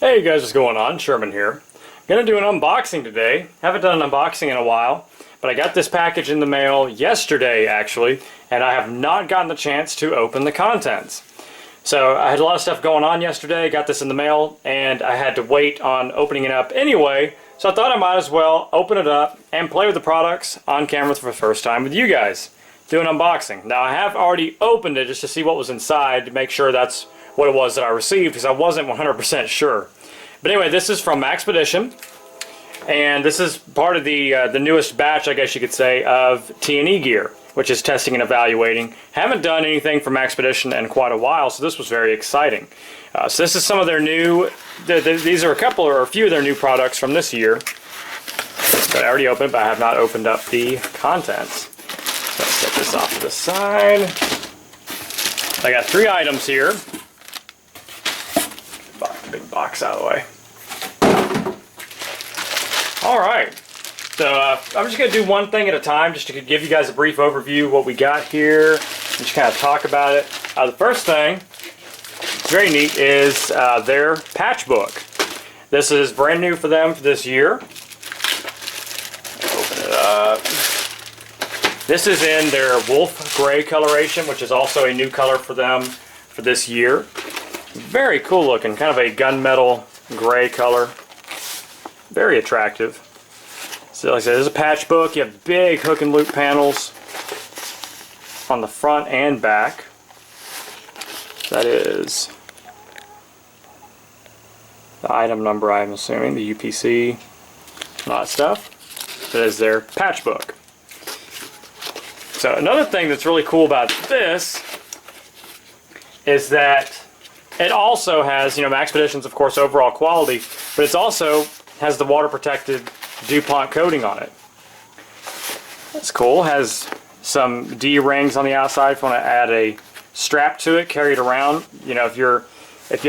Hey guys, what's going on? Sherman here. Gonna do an unboxing today. Haven't done an unboxing in a while, but I got this package in the mail yesterday actually, and I have not gotten the chance to open the contents. So I had a lot of stuff going on yesterday, got this in the mail, and I had to wait on opening it up anyway, so I thought I might as well open it up and play with the products on camera for the first time with you guys. Do an unboxing. Now I have already opened it just to see what was inside to make sure that's what it was that I received, because I wasn't 100% sure. But anyway, this is from Maxpedition, and this is part of the newest batch, I guess you could say, of T&E gear, which is testing and evaluating. Haven't done anything from Maxpedition in quite a while, so this was very exciting. So this is some of their new, these are a few of their new products from this year. But I already opened, but I have not opened up the contents. So let's set this off to the side. I got 3 items here. Big box out of the way. Alright, so I'm just going to do one thing at a time just to give you guys a brief overview of what we got here and just kind of talk about it. The first thing, very neat, is their patch book. This is brand new for them for this year. Open it up. This is in their wolf gray coloration, which is also a new color for them for this year. Very cool looking, kind of a gunmetal gray color. Very attractive. So like I said, there's a patch book. You have big hook and loop panels on the front and back. That is the item number, I'm assuming, the UPC, all that stuff. That is their patch book. So another thing that's really cool about this is that it also has, you know, Maxpedition's of course overall quality, but it also has the water protected DuPont coating on it. That's cool. Has some D rings on the outside if you want to add a strap to it, carry it around. You know, if you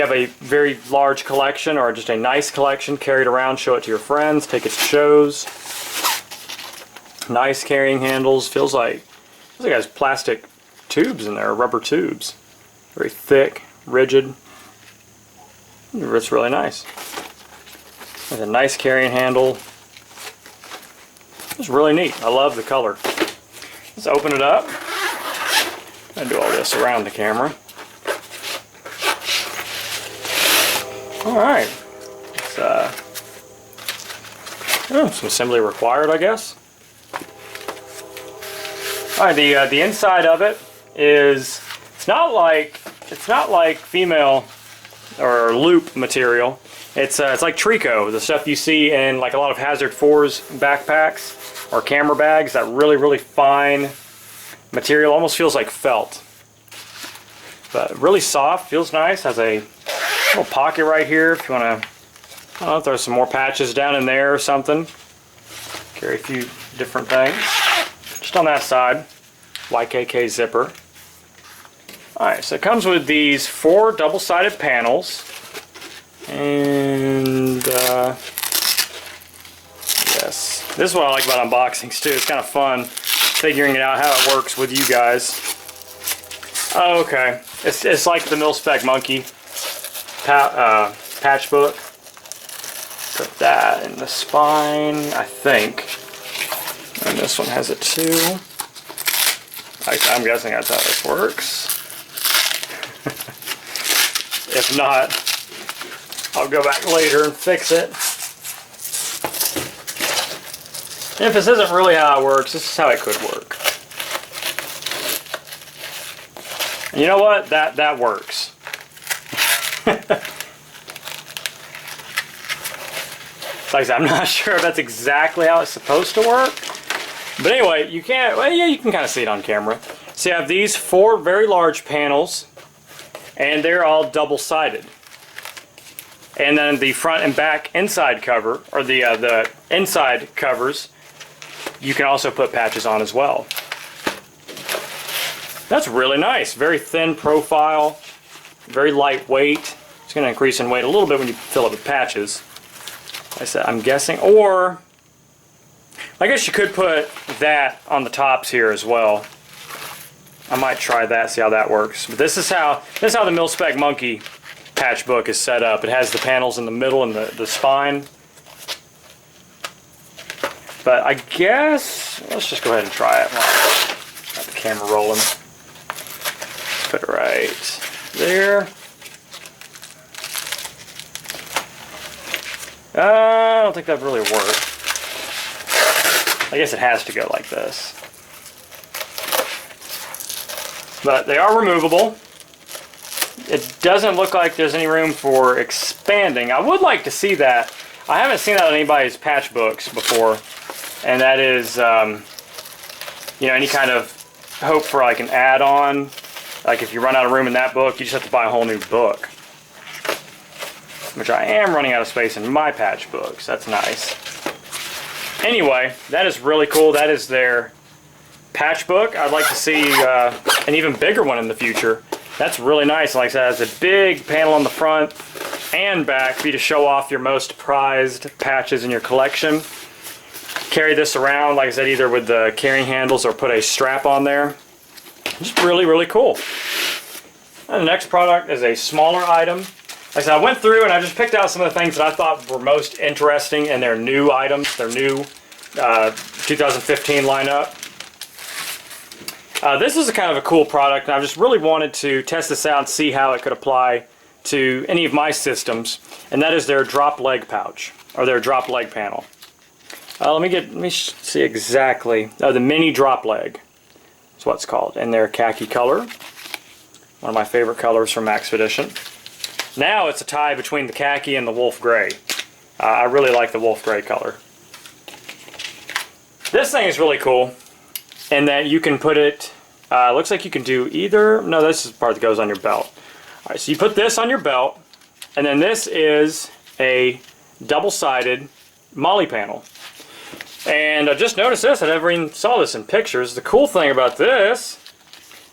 have a very large collection or just a nice collection, carry it around, show it to your friends, take it to shows. Nice carrying handles. Feels like it has plastic tubes in there, rubber tubes. Very thick, rigid. It's really nice. With a nice carrying handle. It's really neat. I love the color. Let's open it up. I do all this around the camera. Alright. Some assembly required, I guess. Alright, the inside of it is, it's not like female or loop material. It's like Trico, the stuff you see in like a lot of Hazard 4's backpacks or camera bags. That really fine material, almost feels like felt, but really soft, feels nice. Has a little pocket right here if you want to, I don't know, throw some more patches down in there or something. Carry a few different things. Just on that side, YKK zipper. Alright, so it comes with these 4 double-sided panels, and yes, this is what I like about unboxings too. It's kind of fun figuring it out how it works with you guys. Oh, okay, it's like the Mil-Spec Monkey patch book. Put that in the spine, I think, and this one has it too. I'm guessing that's how this works. If not, I'll go back later and fix it. And if this isn't really how it works, this is how it could work. And you know what? That works. Like I said, I'm not sure if that's exactly how it's supposed to work. But anyway, you can kind of see it on camera. So you have these 4 very large panels, and they're all double-sided. And then the front and back inside cover, or the inside covers, you can also put patches on as well. That's really nice. Very thin profile, very lightweight. It's going to increase in weight a little bit when you fill it with patches. Like I said, I'm guessing, or I guess you could put that on the tops here as well. I might try that, see how that works. But this is how the Mil-Spec Monkey patch book is set up. It has the panels in the middle and the spine. But I guess, let's just go ahead and try it. Got the camera rolling. Put it right there. I don't think that really worked. I guess it has to go like this. But they are removable. It doesn't look like there's any room for expanding. I would like to see that. I haven't seen that on anybody's patch books before. And that is, you know, any kind of hope for like an add-on. Like if you run out of room in that book, you just have to buy a whole new book. Which I am running out of space in my patch books. That's nice. Anyway, that is really cool. That is their patch book. I'd like to see an even bigger one in the future. That's really nice. Like I said, it has a big panel on the front and back for you to show off your most prized patches in your collection. Carry this around, like I said, either with the carrying handles or put a strap on there. Just really, really cool. And the next product is a smaller item. Like I said, I went through and I just picked out some of the things that I thought were most interesting in their new items, their new 2015 lineup. This is a kind of a cool product, and I just really wanted to test this out and see how it could apply to any of my systems, and that is their drop leg pouch, or their drop leg panel. Let me see exactly. The mini drop leg is what it's called, in their khaki color. One of my favorite colors from Maxpedition. Now it's a tie between the khaki and the wolf gray. I really like the wolf gray color. This thing is really cool in that you can put it, looks like you can do either, no, this is the part that goes on your belt. Alright, so you put this on your belt, and then this is a double-sided molly panel. And I just noticed this, I never even saw this in pictures. The cool thing about this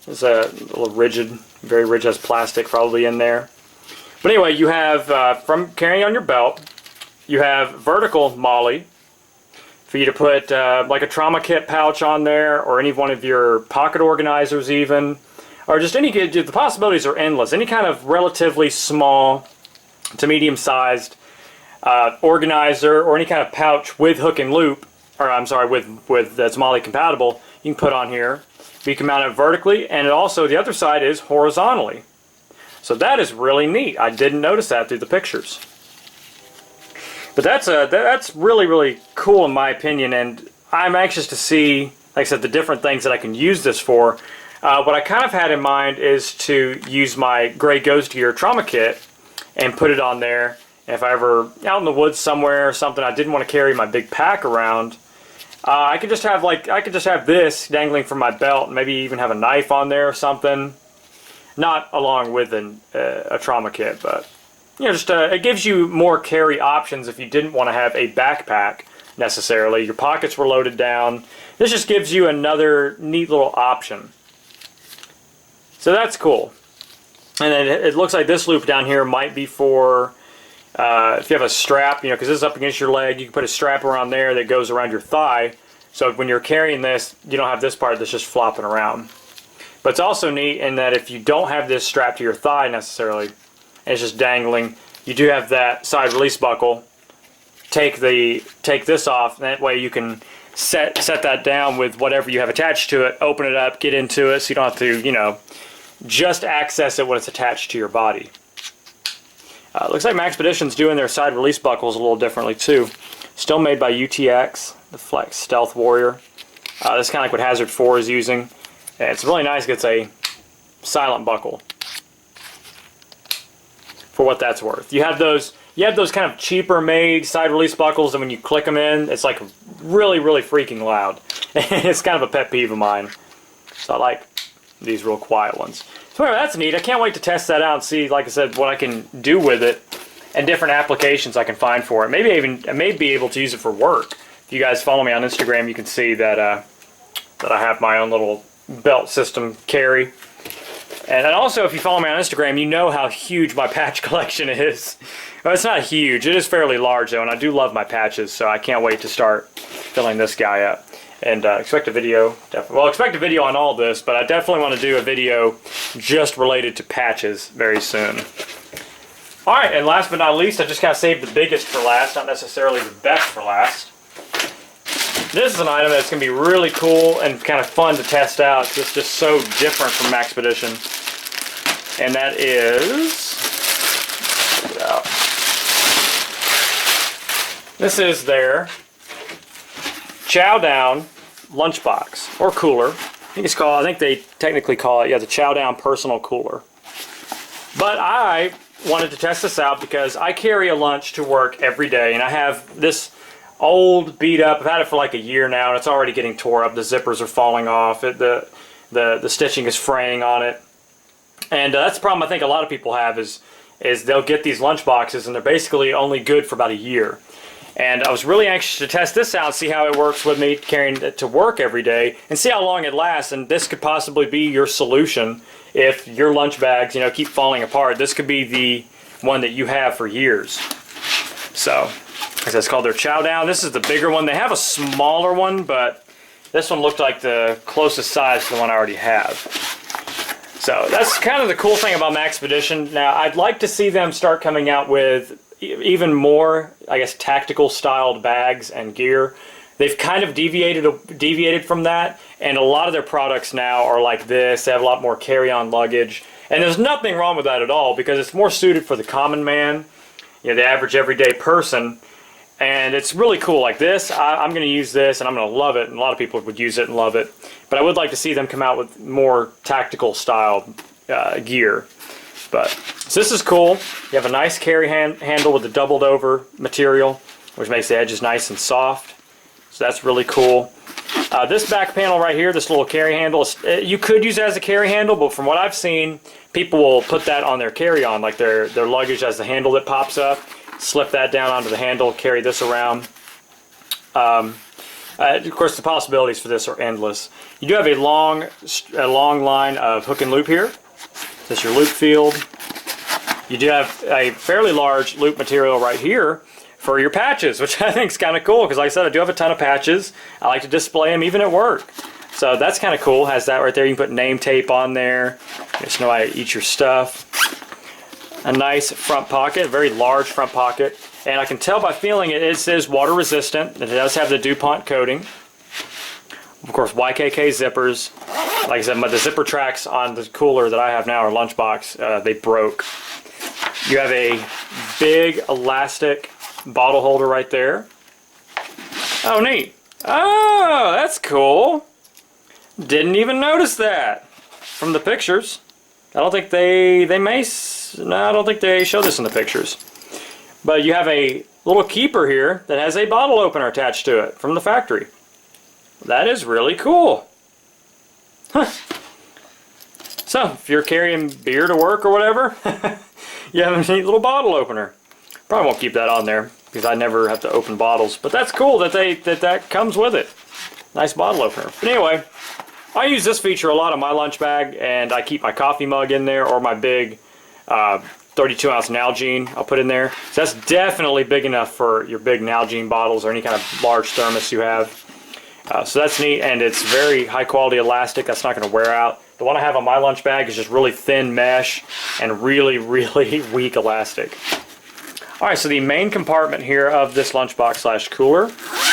is a little rigid, very rigid, has plastic probably in there. But anyway, you have, from carrying on your belt, you have vertical molly for you to put like a trauma kit pouch on there, or any one of your pocket organizers even, or just any, the possibilities are endless. Any kind of relatively small to medium-sized organizer, or any kind of pouch with hook and loop, or I'm sorry, with that's molly compatible, you can put on here. You can mount it vertically, and it also, the other side is horizontally. So that is really neat. I didn't notice that through the pictures. But that's really, really cool in my opinion, and I'm anxious to see, like I said, the different things that I can use this for. What I kind of had in mind is to use my Gray Ghost Gear trauma kit and put it on there. And if I ever out in the woods somewhere or something, I didn't want to carry my big pack around, I could just have this dangling from my belt, and maybe even have a knife on there or something. Not along with a trauma kit, but you know, just it gives you more carry options if you didn't want to have a backpack necessarily. Your pockets were loaded down. This just gives you another neat little option. So that's cool. And then it looks like this loop down here might be for if you have a strap, you know, because this is up against your leg, you can put a strap around there that goes around your thigh. So when you're carrying this, you don't have this part that's just flopping around. But it's also neat in that if you don't have this strapped to your thigh necessarily, and it's just dangling, you do have that side release buckle. Take this off, and that way you can set that down with whatever you have attached to it, open it up, get into it, so you don't have to, you know, just access it when it's attached to your body. Looks like Maxpedition's doing their side release buckles a little differently too. Still made by UTX, the Flex Stealth Warrior. This is kind of like what Hazard 4 is using. And it's really nice. It's a silent buckle for what that's worth. You have those kind of cheaper made side release buckles, and when you click them in, it's like really, really freaking loud. It's kind of a pet peeve of mine. So I like these real quiet ones. So anyway, that's neat. I can't wait to test that out and see, like I said, what I can do with it and different applications I can find for it. Maybe I may be able to use it for work. If you guys follow me on Instagram, you can see that that I have my own little belt system carry. And also, if you follow me on Instagram, you know how huge my patch collection is. Well, it's not huge. It is fairly large, though, and I do love my patches, so I can't wait to start filling this guy up. And expect a video. Well, expect a video on all this, but I definitely want to do a video just related to patches very soon. Alright, and last but not least, I just kind of saved the biggest for last, not necessarily the best for last. This is an item that's going to be really cool and kind of fun to test out. It's just so different from Maxpedition. And that is... Check it out. This is their Chow Down lunchbox, or cooler. I think they technically call it, yeah, the Chow Down personal cooler. But I wanted to test this out because I carry a lunch to work every day, and I have this old, beat up, I've had it for like a year now, and it's already getting tore up. The zippers are falling off, the stitching is fraying on it. And that's the problem I think a lot of people have is they'll get these lunch boxes and they're basically only good for about a year. And I was really anxious to test this out, see how it works with me carrying it to work every day, and see how long it lasts. And this could possibly be your solution if your lunch bags, you know, keep falling apart. This could be the one that you have for years. So, it's called their Chow Down. This is the bigger one. They have a smaller one, but this one looked like the closest size to the one I already have. So that's kind of the cool thing about Maxpedition. Now, I'd like to see them start coming out with even more, I guess, tactical styled bags and gear. They've kind of deviated from that, and a lot of their products now are like this. They have a lot more carry-on luggage, and there's nothing wrong with that at all because it's more suited for the common man, you know, the average everyday person. And it's really cool. Like this, I'm going to use this and I'm going to love it, and a lot of people would use it and love it. But I would like to see them come out with more tactical style gear. But so this is cool. You have a nice carry handle with the doubled over material, which makes the edges nice and soft. So that's really cool. This back panel right here, this little carry handle, you could use it as a carry handle, but from what I've seen, people will put that on their carry-on, like their luggage as the handle that pops up. Slip that down onto the handle, carry this around. Of course, the possibilities for this are endless. You do have a long line of hook and loop here. That's your loop field. You do have a fairly large loop material right here for your patches, which I think is kind of cool because, like I said, I do have a ton of patches. I like to display them even at work. So that's kind of cool. Has that right there. You can put name tape on there. Just know how to eat your stuff. A nice front pocket, a very large front pocket, and I can tell by feeling it, it says water resistant. It does have the DuPont coating. Of course, YKK zippers. Like I said, the zipper tracks on the cooler that I have now, or lunchbox, they broke. You have a big elastic bottle holder right there. Oh, neat. Oh, that's cool. Didn't even notice that from the pictures. I don't think no, I don't think they show this in the pictures. But you have a little keeper here that has a bottle opener attached to it from the factory. That is really cool. Huh. So, if you're carrying beer to work or whatever, you have a neat little bottle opener. Probably won't keep that on there because I never have to open bottles. But that's cool that that comes with it. Nice bottle opener. But anyway, I use this feature a lot on my lunch bag, and I keep my coffee mug in there or my big 32-ounce Nalgene I'll put in there. So that's definitely big enough for your big Nalgene bottles or any kind of large thermos you have. So that's neat, and it's very high quality elastic. That's not going to wear out. The one I have on my lunch bag is just really thin mesh and really, really weak elastic. Alright, so the main compartment here of this lunchbox slash cooler,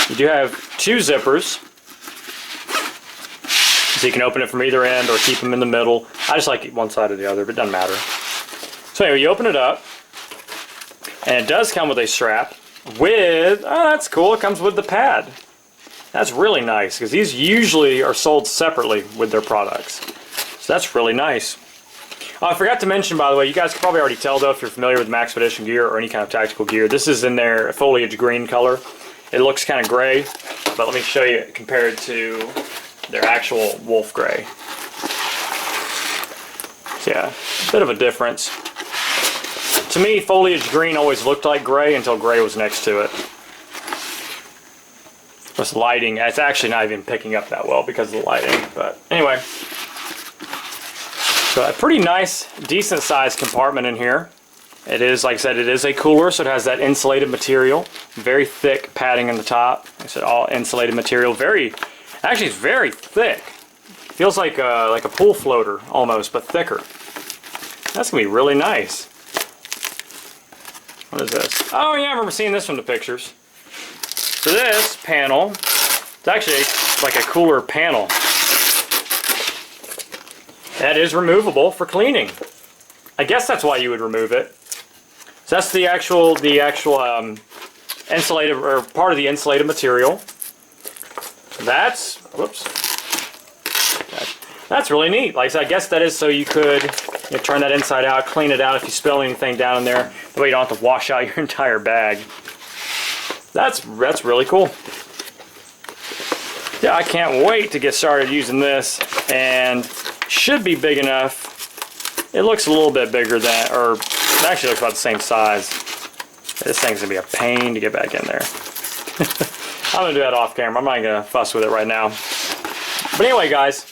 you do have two zippers. So you can open it from either end or keep them in the middle. I just like it one side or the other, but it doesn't matter. So anyway, you open it up, and it does come with a strap with, oh, that's cool, it comes with the pad. That's really nice, because these usually are sold separately with their products. So that's really nice. I forgot to mention, by the way, you guys can probably already tell, though, if you're familiar with Maxpedition gear or any kind of tactical gear, this is in their foliage green color. It looks kind of gray, but let me show you compared to their actual wolf gray. So yeah, a bit of a difference. To me, foliage green always looked like gray until gray was next to it. This lighting, it's actually not even picking up that well because of the lighting, but anyway. So a pretty nice, decent sized compartment in here. It is, like I said, it is a cooler, so it has that insulated material. Very thick padding in the top. Like I said, all insulated material. Actually, it's very thick. Feels like a pool floater almost, but thicker. That's gonna be really nice. What is this? Oh yeah, I remember seeing this from the pictures. So this panel, it's actually like a cooler panel. That is removable for cleaning. I guess that's why you would remove it. So that's the actual insulated, or part of the insulated material. That's, whoops. That's really neat. Like, so I guess that is so you could turn that inside out, clean it out if you spill anything down in there. That way you don't have to wash out your entire bag. That's really cool. Yeah, I can't wait to get started using this, and should be big enough. It looks a little bit bigger than, or it actually looks about the same size. This thing's gonna be a pain to get back in there. I'm gonna do that off camera. I'm not gonna fuss with it right now. But anyway, guys,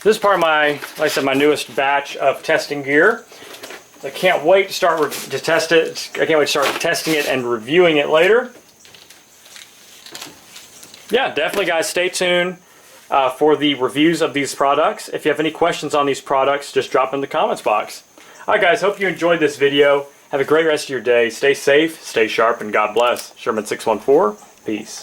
this is part of my, like I said, my newest batch of testing gear. I can't wait to start to test it. I can't wait to start testing it and reviewing it later. Yeah, definitely, guys, stay tuned for the reviews of these products. If you have any questions on these products, just drop them in the comments box. All right, guys, hope you enjoyed this video. Have a great rest of your day. Stay safe, stay sharp, and God bless. Sherman 614, peace.